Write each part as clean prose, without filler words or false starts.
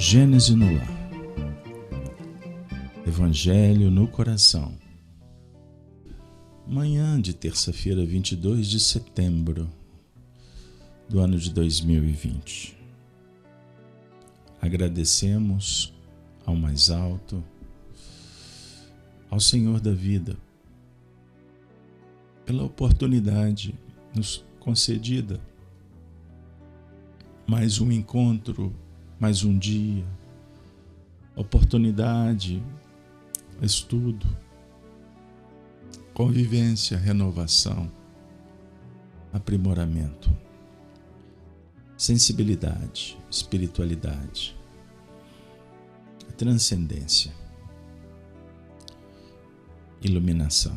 Gênese no lar. Evangelho no coração. Manhã de terça-feira, 22 de setembro do ano de 2020. Agradecemos ao mais alto, ao Senhor da vida, pela oportunidade nos concedida. Mais um encontro, mais um dia, oportunidade, estudo, convivência, renovação, aprimoramento, sensibilidade, espiritualidade, transcendência, iluminação.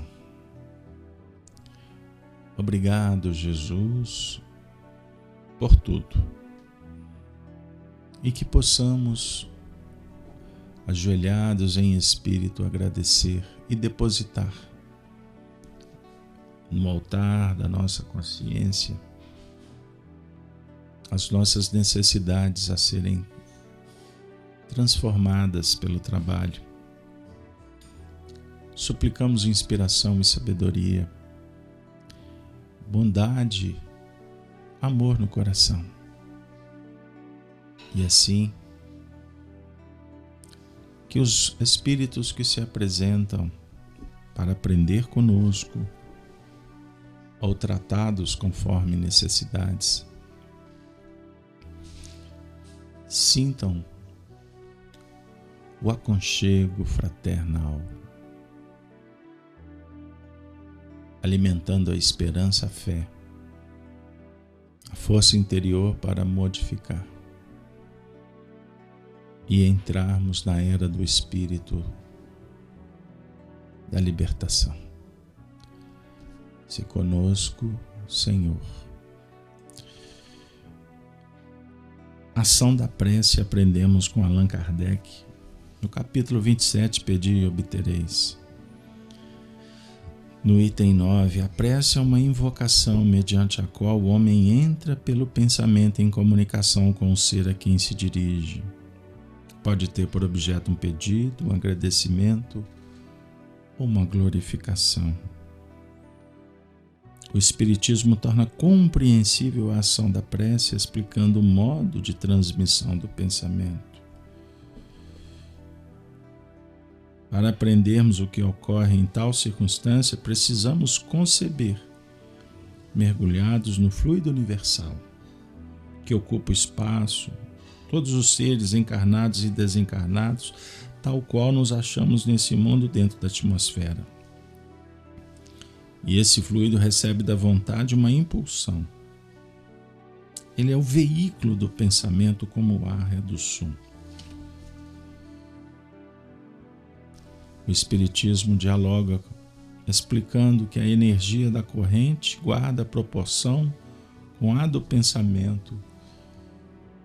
Obrigado, Jesus, por tudo. E que possamos, ajoelhados em espírito, agradecer e depositar no altar da nossa consciência as nossas necessidades a serem transformadas pelo trabalho. Suplicamos inspiração e sabedoria, bondade, amor no coração. E assim, que os espíritos que se apresentam para aprender conosco ou tratados conforme necessidades, sintam o aconchego fraternal, alimentando a esperança, a fé, a força interior para modificar e entrarmos na era do Espírito da libertação. Se conosco, Senhor. Ação da prece aprendemos com Allan Kardec. No capítulo 27, pedi e obtereis. No item 9, a prece é uma invocação mediante a qual o homem entra pelo pensamento em comunicação com o ser a quem se dirige. Pode ter por objeto um pedido, um agradecimento ou uma glorificação. O Espiritismo torna compreensível a ação da prece, explicando o modo de transmissão do pensamento. Para aprendermos o que ocorre em tal circunstância, precisamos conceber, mergulhados no fluido universal, que ocupa o espaço, todos os seres encarnados e desencarnados, tal qual nos achamos nesse mundo dentro da atmosfera. E esse fluido recebe da vontade uma impulsão. Ele é o veículo do pensamento como o ar é do som. O Espiritismo dialoga explicando que a energia da corrente guarda proporção com a do pensamento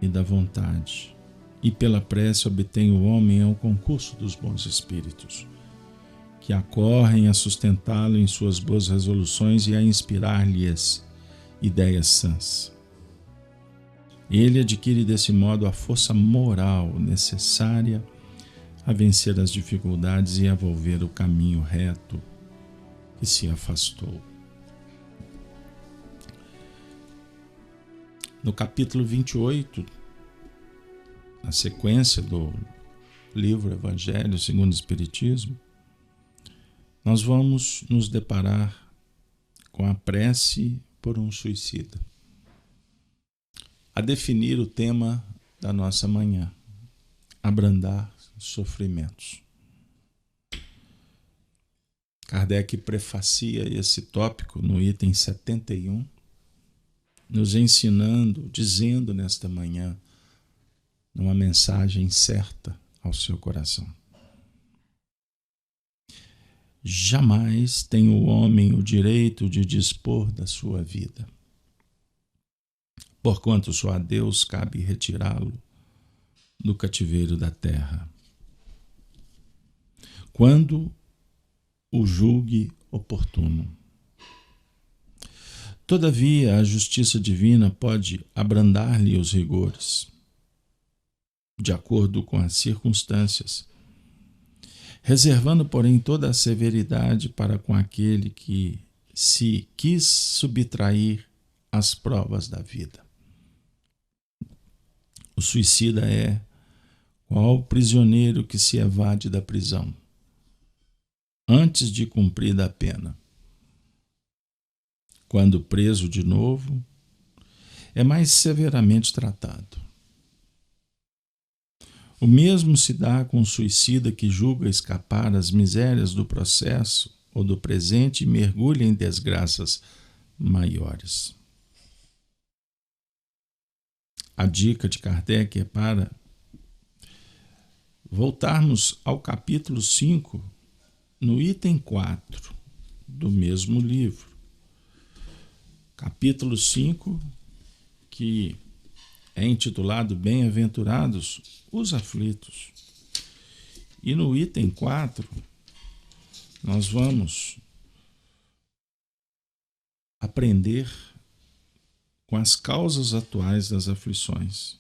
e da vontade, e pela prece obtém o homem ao concurso dos bons espíritos, que acorrem a sustentá-lo em suas boas resoluções e a inspirar-lhes ideias sãs. Ele adquire desse modo a força moral necessária a vencer as dificuldades e a volver o caminho reto que se afastou. No capítulo 28, na sequência do livro Evangelho segundo o Espiritismo, nós vamos nos deparar com a prece por um suicida. A definir o tema da nossa manhã: abrandar sofrimentos. Kardec prefacia esse tópico no item 71, nos ensinando, dizendo nesta manhã, numa mensagem certa ao seu coração: jamais tem o homem o direito de dispor da sua vida, porquanto só a Deus cabe retirá-lo do cativeiro da terra, quando o julgue oportuno. Todavia, a justiça divina pode abrandar-lhe os rigores, de acordo com as circunstâncias, reservando, porém, toda a severidade para com aquele que se quis subtrair às provas da vida. O suicida é qual prisioneiro que se evade da prisão antes de cumprida a pena. Quando preso de novo, é mais severamente tratado. O mesmo se dá com o suicida que julga escapar às misérias do processo ou do presente e mergulha em desgraças maiores. A dica de Kardec é para voltarmos ao capítulo 5, no item 4 do mesmo livro. Capítulo 5, que é intitulado Bem-aventurados os aflitos. E no item 4, nós vamos aprender com as causas atuais das aflições.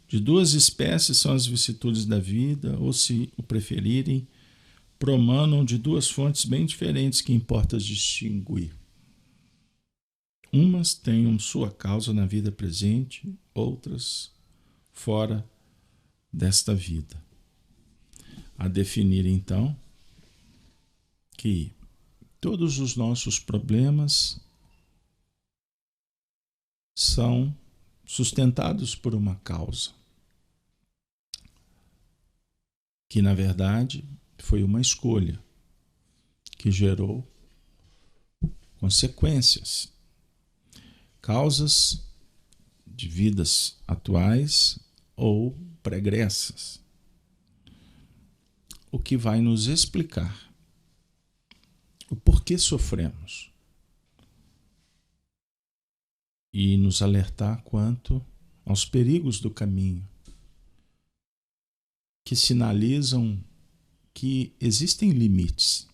De duas espécies são as vicissitudes da vida, ou, se o preferirem, promanam de duas fontes bem diferentes que importa distinguir. Umas têm sua causa na vida presente, outras fora desta vida. A definir, então, que todos os nossos problemas são sustentados por uma causa, que na verdade foi uma escolha que gerou consequências. Causas de vidas atuais ou pregressas, o que vai nos explicar o porquê sofremos e nos alertar quanto aos perigos do caminho, que sinalizam que existem limites,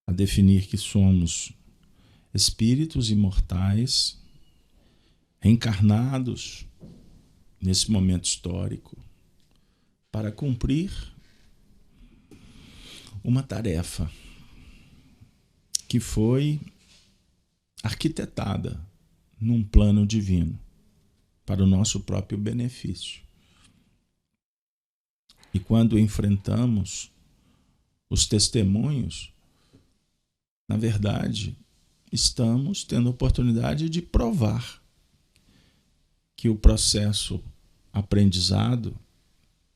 a definir que somos espíritos imortais, reencarnados nesse momento histórico, para cumprir uma tarefa que foi arquitetada num plano divino para o nosso próprio benefício. E quando enfrentamos os testemunhos, na verdade, estamos tendo a oportunidade de provar que o processo aprendizado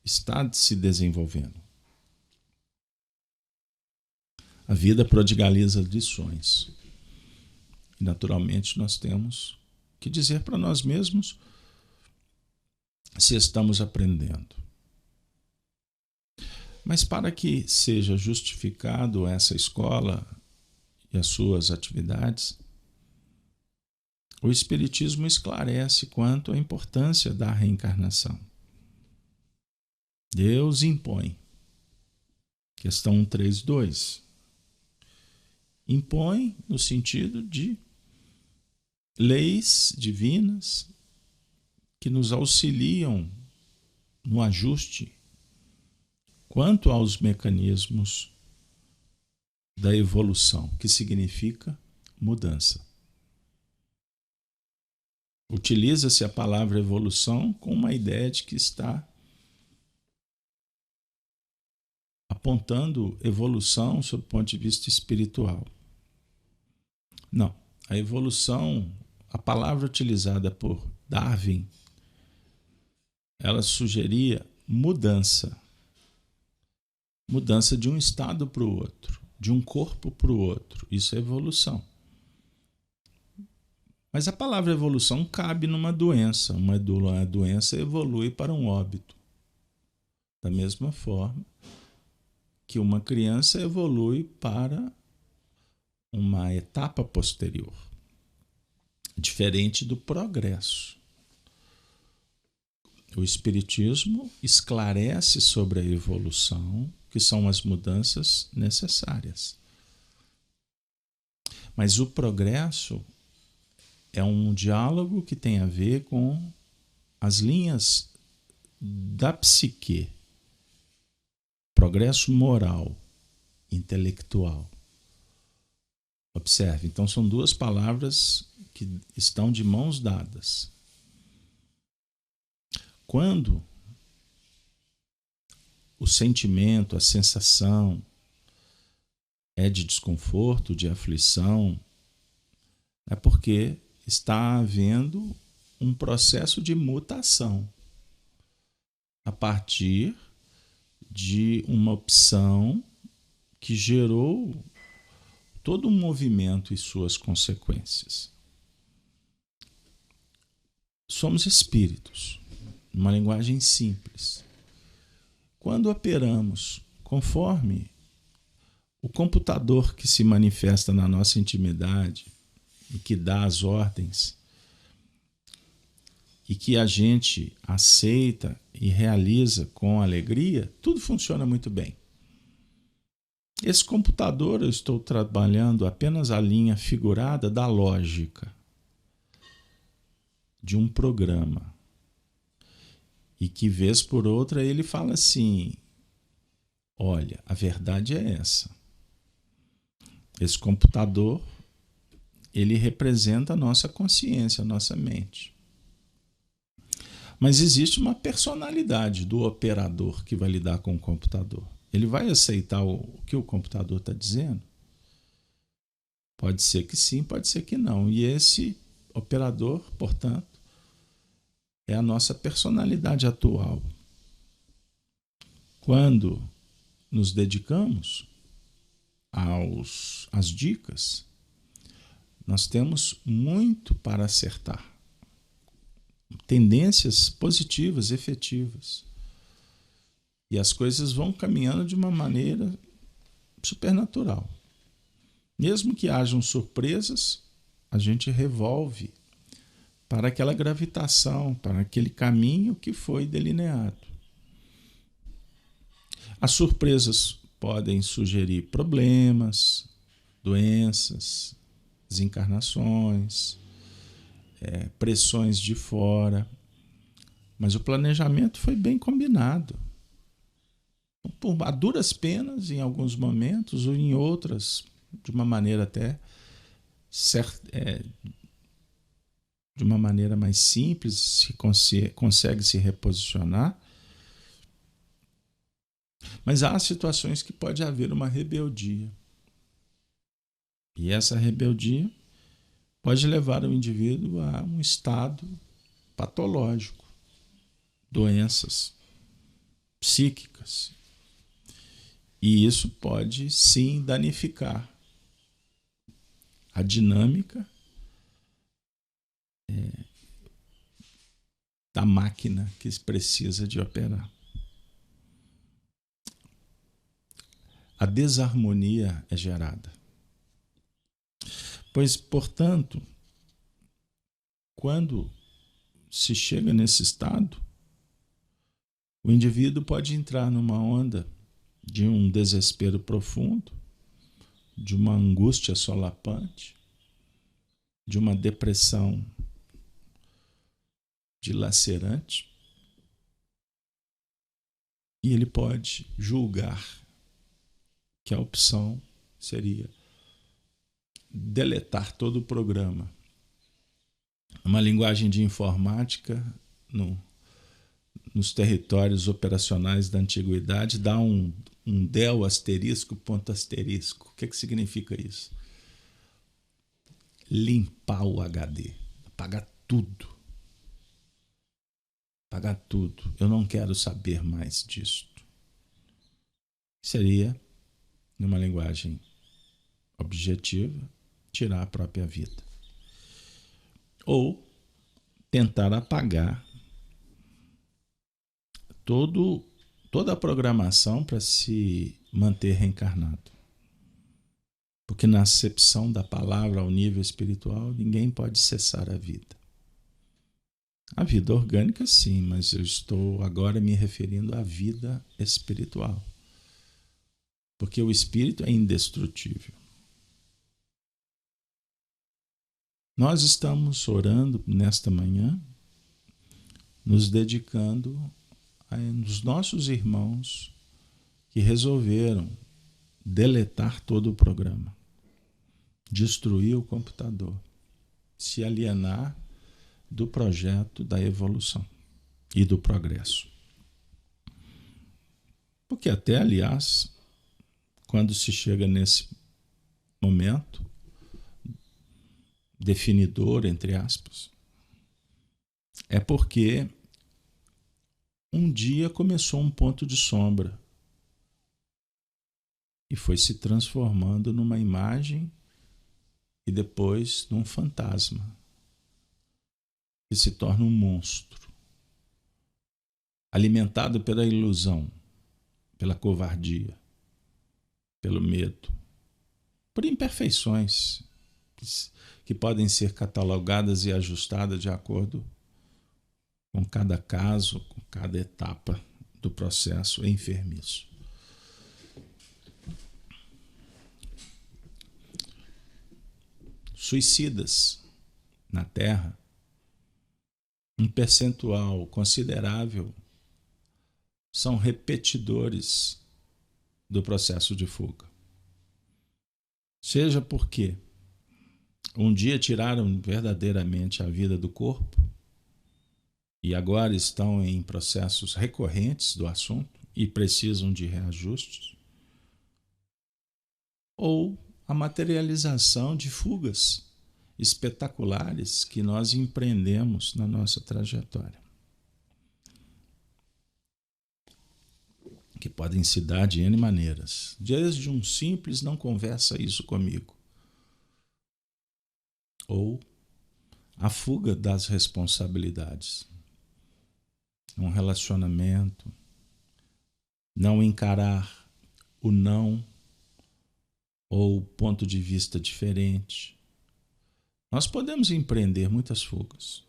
está se desenvolvendo. A vida prodigaliza lições. E, naturalmente, nós temos que dizer para nós mesmos se estamos aprendendo. Mas para que seja justificado essa escola e as suas atividades, o Espiritismo esclarece quanto à importância da reencarnação. Deus impõe. Questão 132. Impõe no sentido de leis divinas que nos auxiliam no ajuste quanto aos mecanismos da evolução, que significa mudança. Utiliza-se a palavra evolução com uma ideia de que está apontando evolução sob o ponto de vista espiritual. Não, a evolução, a palavra utilizada por Darwin, ela sugeria mudança. Mudança de um estado para o outro, de um corpo para o outro. Isso é evolução. Mas a palavra evolução cabe numa doença. Uma doença evolui para um óbito. Da mesma forma que uma criança evolui para uma etapa posterior, diferente do progresso. O Espiritismo esclarece sobre a evolução, que são as mudanças necessárias. Mas o progresso é um diálogo que tem a ver com as linhas da psique, progresso moral, intelectual. Observe, então são duas palavras que estão de mãos dadas. Quando o sentimento, a sensação é de desconforto, de aflição, é porque está havendo um processo de mutação a partir de uma opção que gerou todo um movimento e suas consequências. Somos espíritos, numa linguagem simples. Quando operamos conforme o computador que se manifesta na nossa intimidade e que dá as ordens e que a gente aceita e realiza com alegria, tudo funciona muito bem. Esse computador, eu estou trabalhando apenas a linha figurada da lógica de um programa. E que, vez por outra, ele fala assim: olha, a verdade é essa. Esse computador, ele representa a nossa consciência, a nossa mente. Mas existe uma personalidade do operador que vai lidar com o computador. Ele vai aceitar o que o computador está dizendo? Pode ser que sim, pode ser que não. E esse operador, portanto, é a nossa personalidade atual. Quando nos dedicamos às dicas, nós temos muito para acertar. Tendências positivas, efetivas. E as coisas vão caminhando de uma maneira supernatural. Mesmo que hajam surpresas, a gente revolve para aquela gravitação, para aquele caminho que foi delineado. As surpresas podem sugerir problemas, doenças, desencarnações, pressões de fora, mas o planejamento foi bem combinado. A duras penas em alguns momentos, ou em outras, de uma maneira até de uma maneira mais simples, consegue se reposicionar. Mas há situações que pode haver uma rebeldia. E essa rebeldia pode levar o indivíduo a um estado patológico, doenças psíquicas. E isso pode, sim, danificar a dinâmica da máquina que precisa de operar. A desarmonia é gerada. Pois, portanto, quando se chega nesse estado, o indivíduo pode entrar numa onda de um desespero profundo, de uma angústia solapante, de uma depressão dilacerante, e ele pode julgar que a opção seria deletar todo o programa. Uma linguagem de informática nos territórios operacionais da antiguidade dá um del asterisco, ponto asterisco. O que significa isso? Limpar o HD, apagar tudo. Apagar tudo. Eu não quero saber mais disto. Seria, numa linguagem objetiva, tirar a própria vida. Ou tentar apagar toda a programação para se manter reencarnado. Porque na acepção da palavra ao nível espiritual, ninguém pode cessar a vida. A vida orgânica, sim, mas eu estou agora me referindo à vida espiritual. Porque o espírito é indestrutível. Nós estamos orando nesta manhã nos dedicando aos nossos irmãos que resolveram deletar todo o programa, destruir o computador, se alienar do projeto da evolução e do progresso. Porque até, aliás, quando se chega nesse momento definidor, entre aspas, é porque um dia começou um ponto de sombra e foi se transformando numa imagem e depois num fantasma que se torna um monstro, alimentado pela ilusão, pela covardia, pelo medo, por imperfeições que podem ser catalogadas e ajustadas de acordo com cada caso, com cada etapa do processo enfermiço. Suicidas na Terra, um percentual considerável são repetidores do processo de fuga. Seja porque um dia tiraram verdadeiramente a vida do corpo e agora estão em processos recorrentes do assunto e precisam de reajustes, ou a materialização de fugas espetaculares que nós empreendemos na nossa trajetória, que podem se dar de N maneiras, desde um simples "não conversa isso comigo", ou a fuga das responsabilidades, um relacionamento, não encarar o não ou ponto de vista diferente. Nós podemos empreender muitas fugas.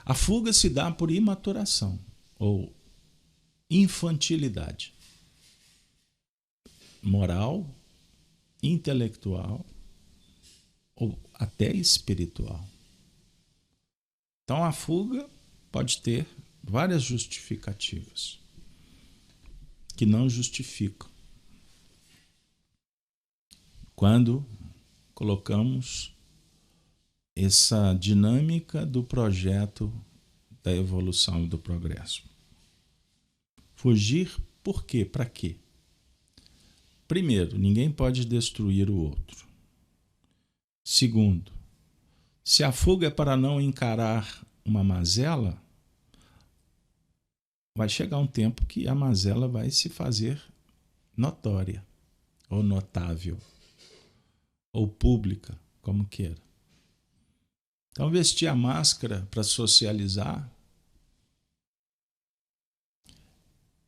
A fuga se dá por imaturação ou infantilidade moral, intelectual ou até espiritual. Então a fuga pode ter várias justificativas que não justificam quando colocamos essa dinâmica do projeto da evolução e do progresso. Fugir por quê? Para quê? Primeiro, ninguém pode destruir o outro. Segundo, se a fuga é para não encarar uma mazela, vai chegar um tempo que a mazela vai se fazer notória, ou notável, ou pública, como queira. Então, vestir a máscara para socializar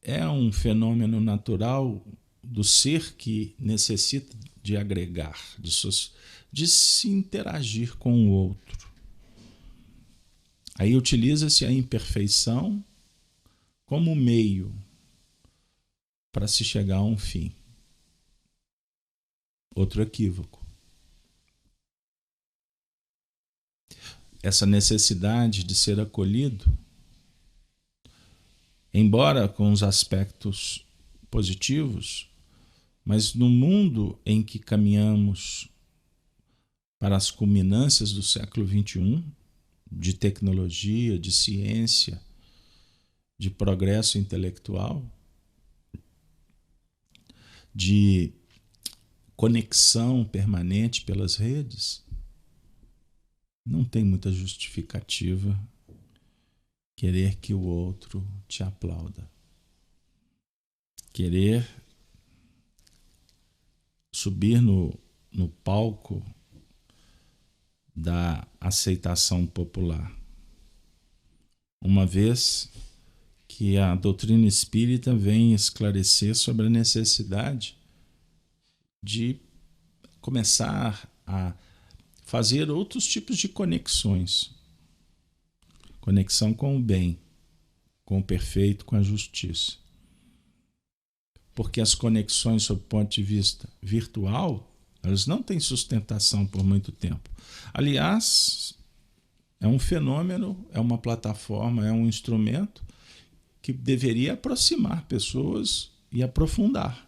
é um fenômeno natural do ser que necessita de agregar, de se interagir com o outro. Aí utiliza-se a imperfeição como meio para se chegar a um fim. Outro equívoco. Essa necessidade de ser acolhido, embora com os aspectos positivos, mas no mundo em que caminhamos para as culminâncias do século XXI, de tecnologia, de ciência, de progresso intelectual, de conexão permanente pelas redes, não tem muita justificativa querer que o outro te aplauda. Querer subir no palco da aceitação popular. Uma vez que a doutrina espírita vem esclarecer sobre a necessidade de começar a fazer outros tipos de conexões. Conexão com o bem, com o perfeito, com a justiça. Porque as conexões, sob o ponto de vista virtual, elas não têm sustentação por muito tempo. Aliás, É um fenômeno, é uma plataforma, é um instrumento que deveria aproximar pessoas e aprofundar.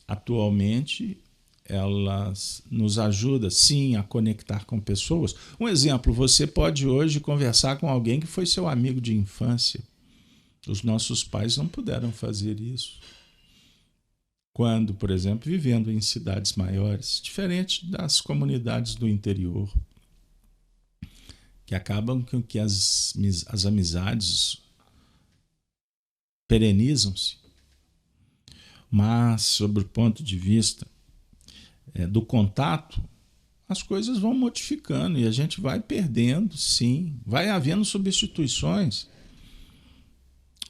Atualmente, elas nos ajudam, sim, a conectar com pessoas. Um exemplo, você pode hoje conversar com alguém que foi seu amigo de infância. Os nossos pais não puderam fazer isso. Quando, por exemplo, vivendo em cidades maiores, diferente das comunidades do interior, que acabam com que as amizades perenizam-se. Mas, sob o ponto de vista do contato, as coisas vão modificando e a gente vai perdendo, sim. Vai havendo substituições.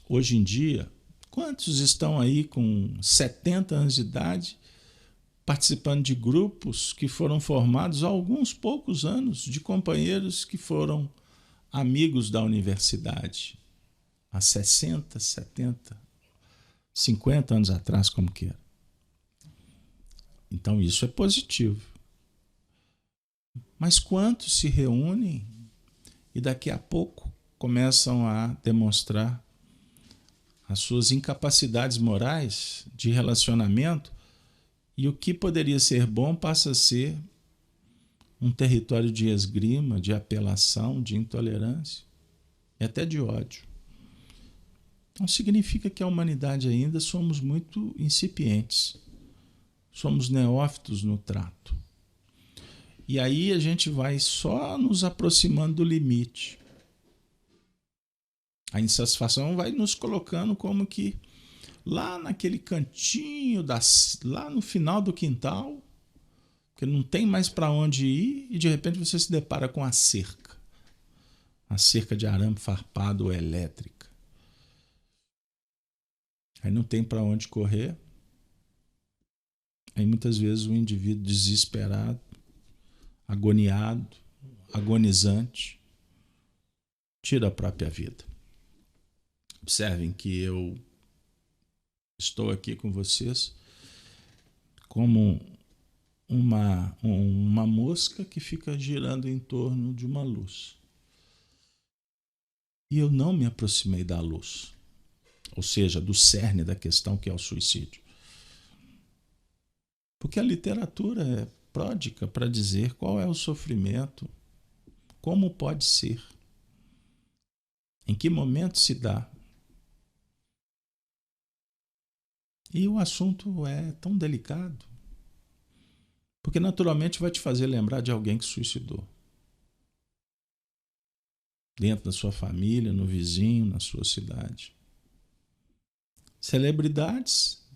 Hoje em dia, quantos estão aí com 70 anos de idade participando de grupos que foram formados há alguns poucos anos, de companheiros que foram amigos da universidade há 60, 70, 50 anos atrás, como queira. Então isso é positivo. Mas quantos se reúnem e daqui a pouco começam a demonstrar as suas incapacidades morais de relacionamento, e o que poderia ser bom passa a ser um território de esgrima, de apelação, de intolerância e até de ódio. Então significa que a humanidade ainda somos muito incipientes. Somos neófitos no trato. E aí a gente vai só nos aproximando do limite. A insatisfação vai nos colocando como que lá naquele cantinho, lá no final do quintal, que não tem mais para onde ir, e de repente você se depara com a cerca de arame farpado ou elétrica. Aí não tem para onde correr. Aí muitas vezes o indivíduo desesperado, agoniado, agonizante, tira a própria vida. Observem que eu estou aqui com vocês como uma mosca que fica girando em torno de uma luz. E eu não me aproximei da luz, ou seja, do cerne da questão, que é o suicídio. Porque a literatura é pródiga para dizer qual é o sofrimento, como pode ser, em que momento se dá. E o assunto é tão delicado, porque naturalmente vai te fazer lembrar de alguém que se suicidou. Dentro da sua família, no vizinho, na sua cidade. Celebridades,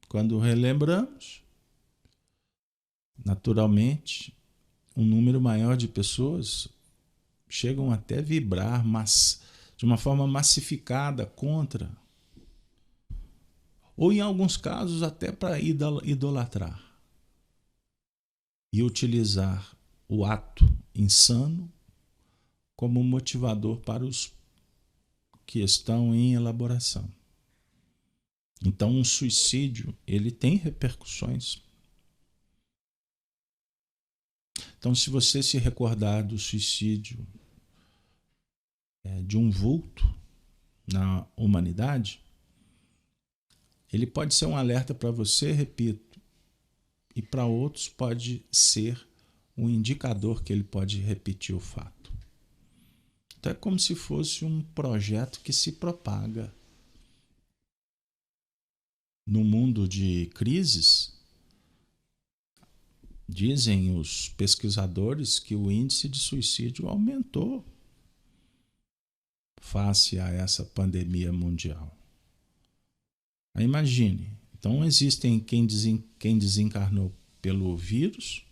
quando relembramos, naturalmente, um número maior de pessoas chegam até vibrar, mas de uma forma massificada contra, ou em alguns casos até para idolatrar e utilizar o ato insano como motivador para os que estão em elaboração. Então, um suicídio, ele tem repercussões. Então, se você se recordar do suicídio de um vulto na humanidade, ele pode ser um alerta para você, repito, e para outros pode ser um indicador que ele pode repetir o fato. Então é como se fosse um projeto que se propaga. No mundo de crises, dizem os pesquisadores que o índice de suicídio aumentou face a essa pandemia mundial. Aí imagine, então existem quem desencarnou pelo vírus,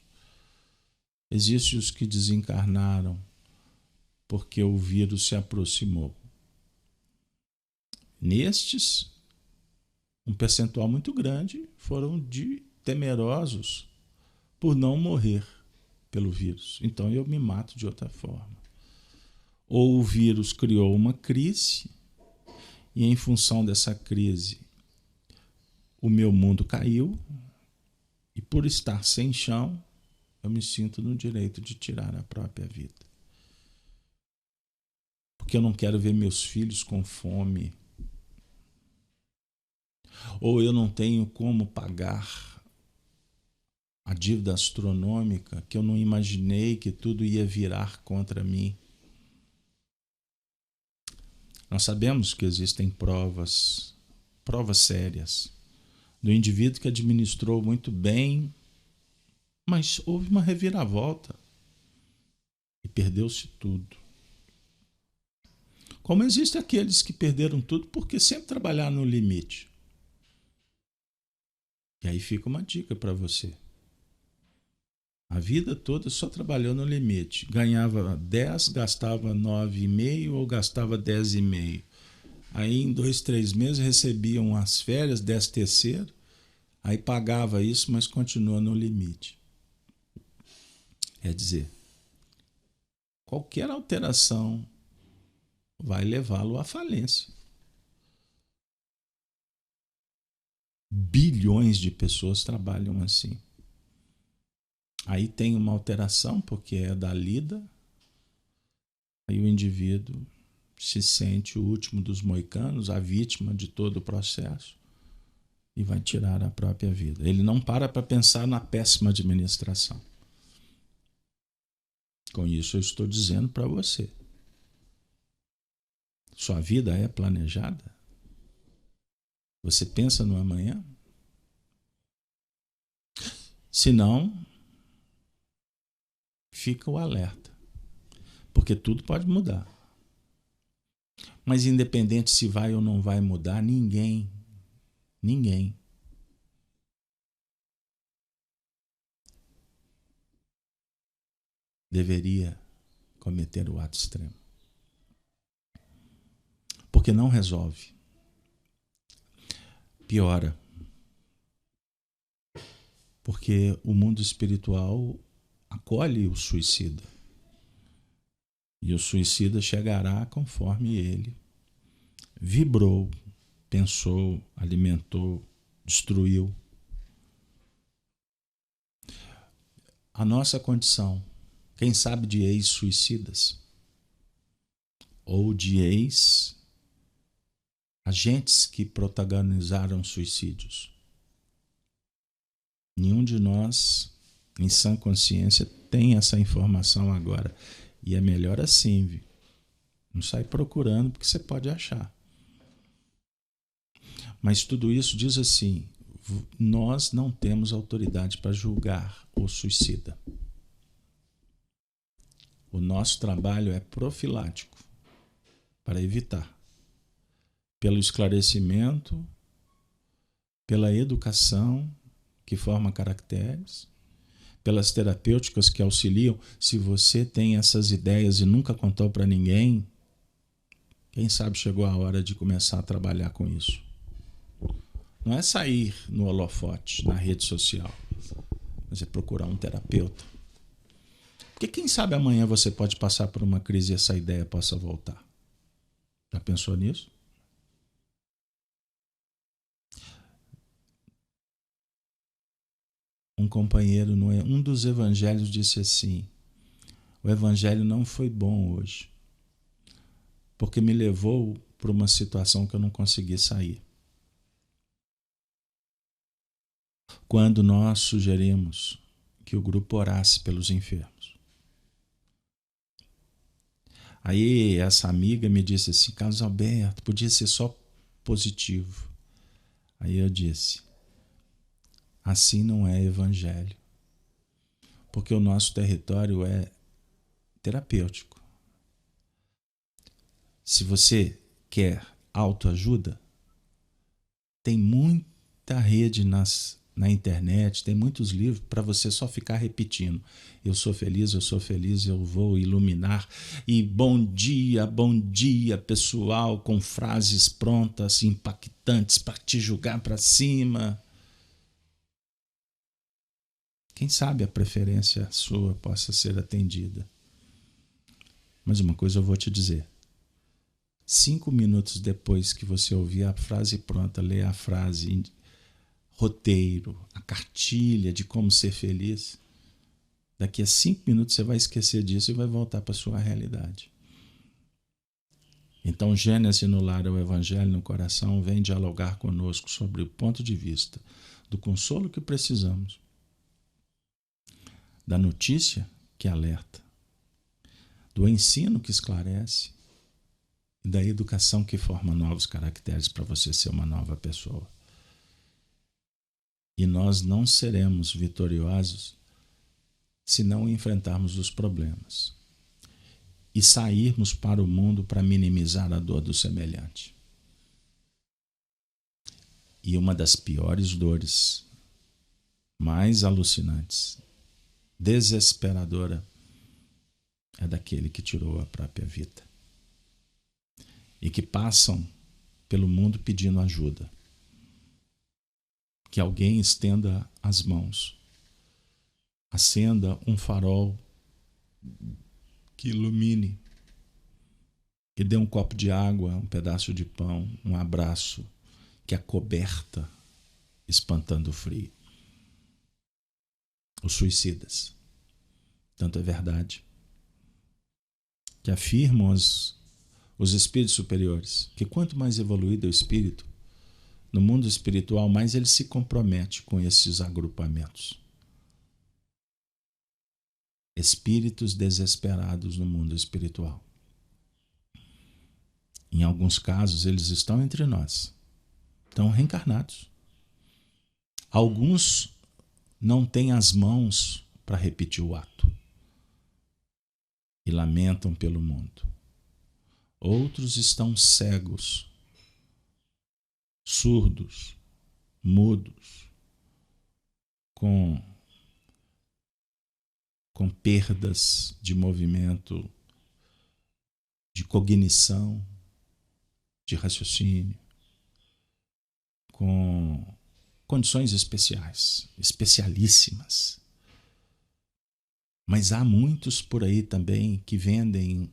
existem os que desencarnaram porque o vírus se aproximou. Nestes, um percentual muito grande foram temerosos por não morrer pelo vírus. Então eu me mato de outra forma. Ou o vírus criou uma crise e em função dessa crise o meu mundo caiu e por estar sem chão eu me sinto no direito de tirar a própria vida. Porque eu não quero ver meus filhos com fome. Ou eu não tenho como pagar a dívida astronômica que eu não imaginei que tudo ia virar contra mim. Nós sabemos que existem provas sérias do indivíduo que administrou muito bem, mas houve uma reviravolta e perdeu-se tudo. Como existem aqueles que perderam tudo porque sempre trabalharam no limite. E aí fica uma dica para você. A vida toda só trabalhou no limite. Ganhava 10, gastava 9,5 ou gastava 10,5. Aí em 2, 3 meses recebiam as férias, 10º, aí pagava isso, mas continua no limite. Quer dizer, qualquer alteração vai levá-lo à falência. Bilhões de pessoas trabalham assim. Aí tem uma alteração, porque é da lida, aí o indivíduo se sente o último dos moicanos, a vítima de todo o processo, e vai tirar a própria vida. Ele não para pensar na péssima administração. Com isso eu estou dizendo para você, sua vida é planejada? Você pensa no amanhã? Se não, fica o alerta, porque tudo pode mudar. Mas independente se vai ou não vai mudar, ninguém deveria cometer o ato extremo. Porque não resolve. Piora. Porque o mundo espiritual acolhe o suicida. E o suicida chegará conforme ele vibrou, pensou, alimentou, destruiu. A nossa condição, quem sabe de ex-suicidas ou de ex-agentes que protagonizaram suicídios. Nenhum de nós, em sã consciência, tem essa informação agora. E é melhor assim, viu? Não sai procurando, porque você pode achar. Mas tudo isso diz assim, nós não temos autoridade para julgar o suicida. O nosso trabalho é profilático, para evitar. Pelo esclarecimento, pela educação, que forma caracteres, pelas terapêuticas que auxiliam. Se você tem essas ideias e nunca contou para ninguém, quem sabe chegou a hora de começar a trabalhar com isso. Não é sair no holofote, na rede social, mas é procurar um terapeuta. Porque quem sabe amanhã você pode passar por uma crise e essa ideia possa voltar. Já pensou nisso? Um companheiro, um dos evangelhos disse assim, o evangelho não foi bom hoje, porque me levou para uma situação que eu não consegui sair. Quando nós sugerimos que o grupo orasse pelos enfermos. Aí essa amiga me disse assim, Carlos Alberto, podia ser só positivo. Aí eu disse, assim não é evangelho, porque o nosso território é terapêutico. Se você quer autoajuda, tem muita rede na internet, tem muitos livros para você só ficar repetindo. Eu sou feliz, eu vou iluminar. E bom dia, pessoal, com frases prontas, impactantes para te jogar para cima. Quem sabe a preferência sua possa ser atendida. Mas uma coisa eu vou te dizer. 5 minutos depois que você ouvir a frase pronta, ler a frase roteiro, a cartilha de como ser feliz, Daqui a 5 minutos você vai esquecer disso e vai voltar para a sua realidade. Então, Gênesis no lar, o Evangelho no coração, vem dialogar conosco sobre o ponto de vista do consolo que precisamos, da notícia que alerta, do ensino que esclarece e da educação que forma novos caracteres para você ser uma nova pessoa. E nós não seremos vitoriosos se não enfrentarmos os problemas e sairmos para o mundo para minimizar a dor do semelhante. E uma das piores dores, mais alucinantes, desesperadora, é daquele que tirou a própria vida. E que passam pelo mundo pedindo ajuda. Que alguém estenda as mãos, acenda um farol que ilumine e dê um copo de água, um pedaço de pão, um abraço que acoberta, espantando o frio. Os suicidas. Tanto é verdade que afirmam os espíritos superiores que quanto mais evoluído é o espírito, no mundo espiritual, mais ele se compromete com esses agrupamentos. Espíritos desesperados no mundo espiritual. Em alguns casos, eles estão entre nós. Estão reencarnados. Alguns não têm as mãos para repetir o ato e lamentam pelo mundo. Outros estão cegos, surdos, mudos, com perdas de movimento, de cognição, de raciocínio, com condições especiais, especialíssimas. Mas há muitos por aí também que vendem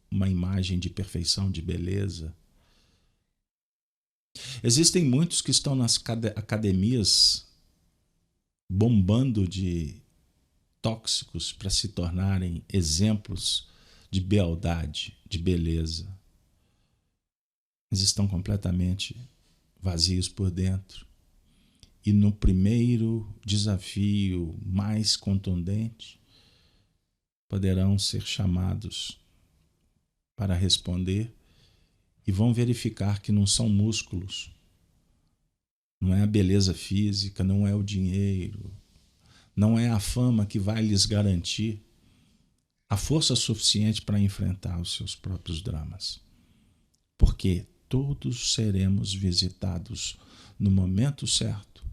uma imagem de perfeição, de beleza. Existem muitos que estão nas academias bombando de tóxicos para se tornarem exemplos de beldade, de beleza. Mas estão completamente vazios por dentro. E no primeiro desafio mais contundente, poderão ser chamados para responder e vão verificar que não são músculos, não é a beleza física, não é o dinheiro, não é a fama que vai lhes garantir a força suficiente para enfrentar os seus próprios dramas. Porque todos seremos visitados no momento certo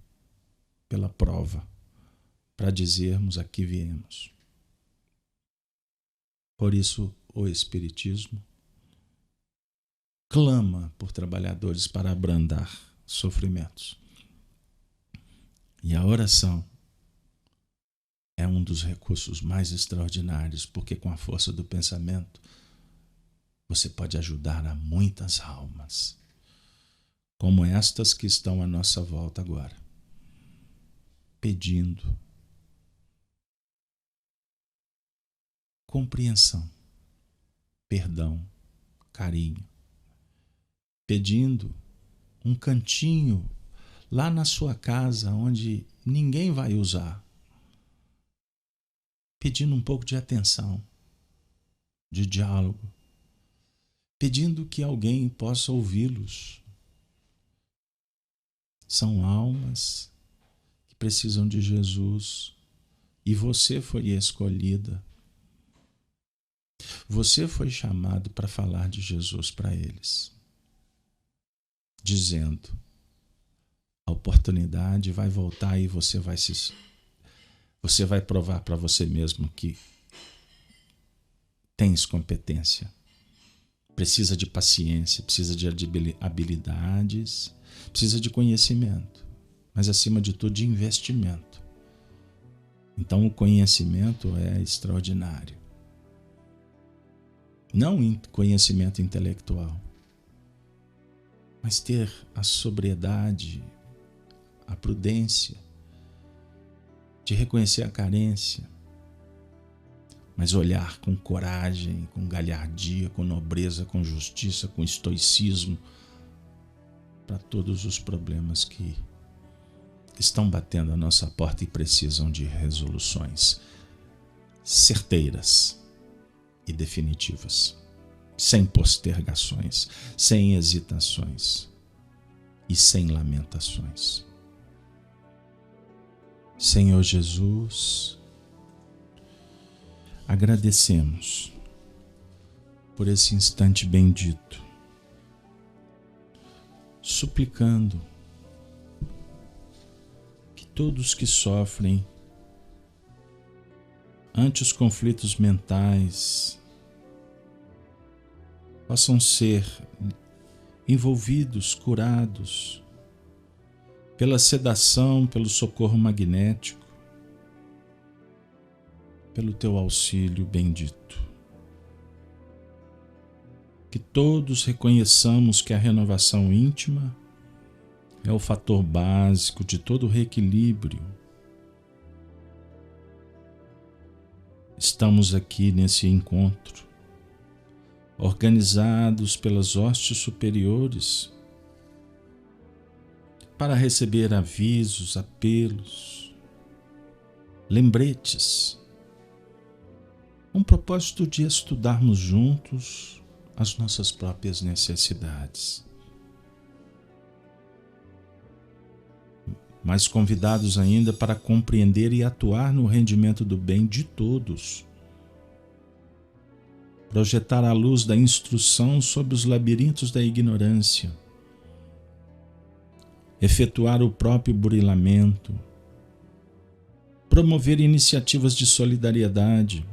pela prova para dizermos a que viemos. Por isso, o Espiritismo clama por trabalhadores para abrandar sofrimentos. E a oração é um dos recursos mais extraordinários, porque com a força do pensamento você pode ajudar a muitas almas, como estas que estão à nossa volta agora, pedindo compreensão, perdão, carinho, pedindo um cantinho lá na sua casa onde ninguém vai usar, pedindo um pouco de atenção, de diálogo, pedindo que alguém possa ouvi-los. São almas que precisam de Jesus e você foi escolhida. Você foi chamado para falar de Jesus para eles, dizendo: a oportunidade vai voltar e você vai provar para você mesmo que tens competência. Precisa de paciência, precisa de habilidades, precisa de conhecimento, mas acima de tudo de investimento. Então o conhecimento é extraordinário. Não conhecimento intelectual, mas ter a sobriedade, a prudência de reconhecer a carência, mas olhar com coragem, com galhardia, com nobreza, com justiça, com estoicismo para todos os problemas que estão batendo a nossa porta e precisam de resoluções certeiras e definitivas, sem postergações, sem hesitações e sem lamentações. Senhor Jesus, agradecemos por esse instante bendito, suplicando que todos que sofrem ante os conflitos mentais possam ser envolvidos, curados pela sedação, pelo socorro magnético, pelo teu auxílio bendito. Que todos reconheçamos que a renovação íntima é o fator básico de todo o reequilíbrio. Estamos aqui nesse encontro, organizados pelas hostes superiores, para receber avisos, apelos, lembretes, com o propósito de estudarmos juntos as nossas próprias necessidades. Mas convidados ainda para compreender e atuar no rendimento do bem de todos. Projetar a luz da instrução sobre os labirintos da ignorância. Efetuar o próprio burilamento. Promover iniciativas de solidariedade.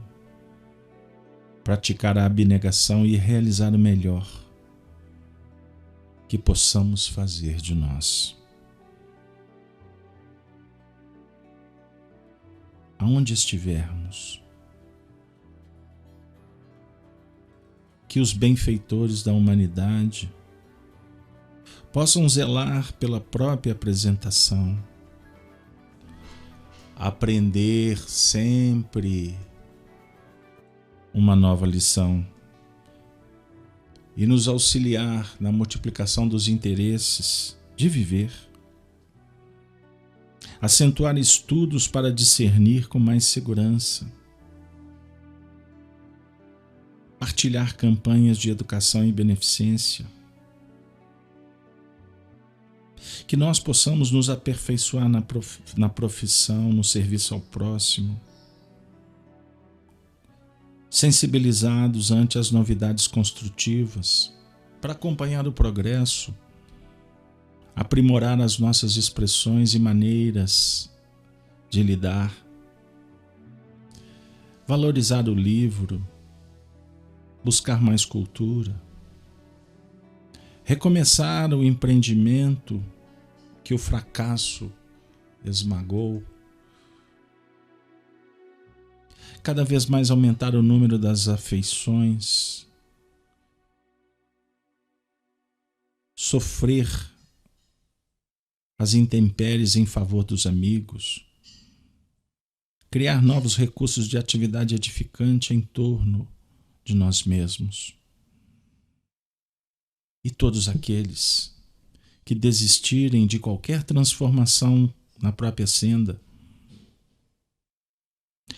Praticar a abnegação e realizar o melhor que possamos fazer de nós. Aonde estivermos, que os benfeitores da humanidade possam zelar pela própria apresentação, aprender sempre uma nova lição e nos auxiliar na multiplicação dos interesses de viver, acentuar estudos para discernir com mais segurança, partilhar campanhas de educação e beneficência, que nós possamos nos aperfeiçoar na profissão, no serviço ao próximo, sensibilizados ante as novidades construtivas, para acompanhar o progresso, aprimorar as nossas expressões e maneiras de lidar, valorizar o livro, buscar mais cultura, recomeçar o empreendimento que o fracasso esmagou, cada vez mais aumentar o número das afeições, sofrer as intempéries em favor dos amigos, criar novos recursos de atividade edificante em torno de nós mesmos. E todos aqueles que desistirem de qualquer transformação na própria senda,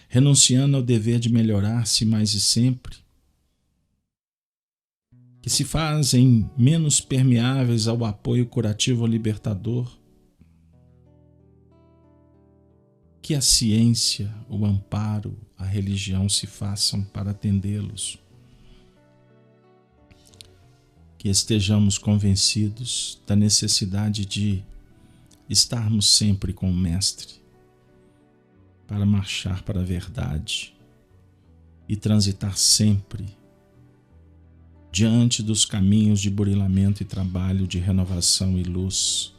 renunciando ao dever de melhorar-se mais e sempre, que se fazem menos permeáveis ao apoio curativo libertador, que a ciência, o amparo, a religião se façam para atendê-los. Que estejamos convencidos da necessidade de estarmos sempre com o Mestre, para marchar para a verdade e transitar sempre diante dos caminhos de burilamento e trabalho de renovação e luz.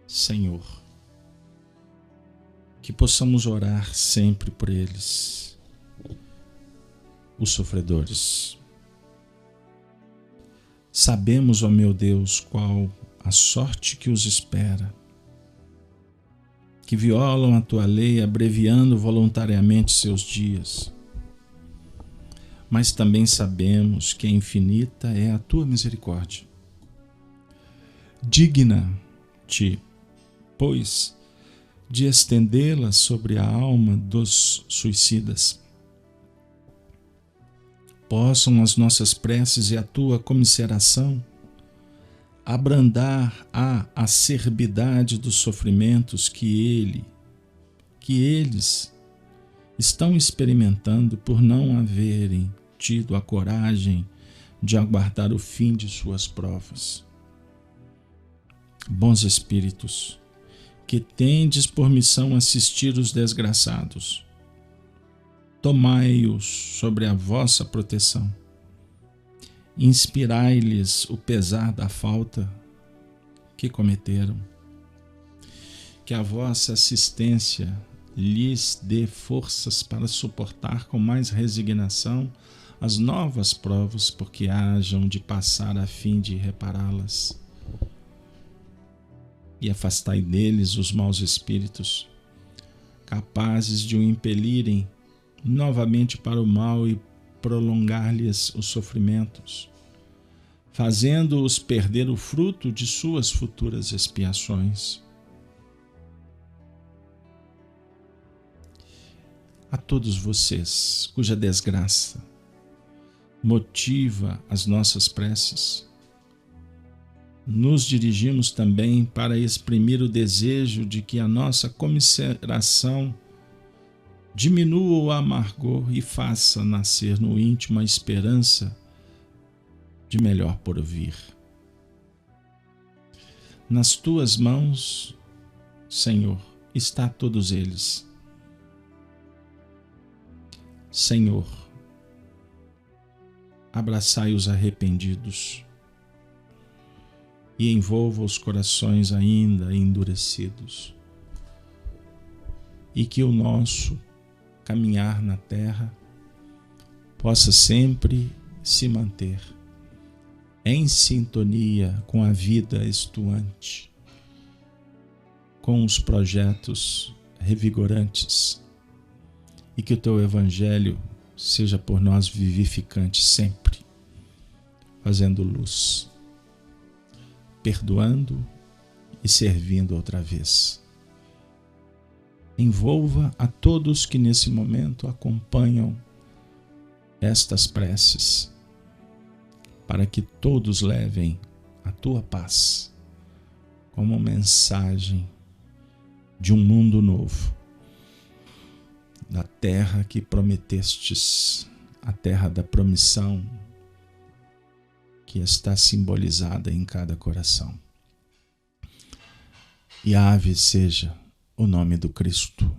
Senhor, que possamos orar sempre por eles, os sofredores. Sabemos, ó meu Deus, qual a sorte que os espera. que violam a tua lei, abreviando voluntariamente seus dias. Mas também sabemos que infinita é a tua misericórdia. Digna-te, pois, de estendê-la sobre a alma dos suicidas. Possam as nossas preces e a tua comiseração abrandar a acerbidade dos sofrimentos que eles estão experimentando por não haverem tido a coragem de aguardar o fim de suas provas. Bons Espíritos, que tendes por missão assistir os desgraçados, tomai-os sobre a vossa proteção. Inspirai-lhes o pesar da falta que cometeram. Que a vossa assistência lhes dê forças para suportar com mais resignação as novas provas porque hajam de passar a fim de repará-las. E afastai deles os maus espíritos, capazes de o impelirem novamente para o mal e prolongar-lhes os sofrimentos, fazendo-os perder o fruto de suas futuras expiações. A todos vocês cuja desgraça motiva as nossas preces, nos dirigimos também para exprimir o desejo de que a nossa comiseração diminua o amargor e faça nascer no íntimo a esperança de melhor porvir. Nas tuas mãos, Senhor, está todos eles. Senhor, abraçai os arrependidos e envolva os corações ainda endurecidos, e que o nosso caminhar na terra possa sempre se manter em sintonia com a vida estuante, com os projetos revigorantes, e que o teu Evangelho seja por nós vivificante sempre, fazendo luz, perdoando e servindo outra vez. Envolva a todos que nesse momento acompanham estas preces, para que todos levem a tua paz como mensagem de um mundo novo, da terra que prometestes, a terra da promissão que está simbolizada em cada coração. E ave seja o nome do Cristo.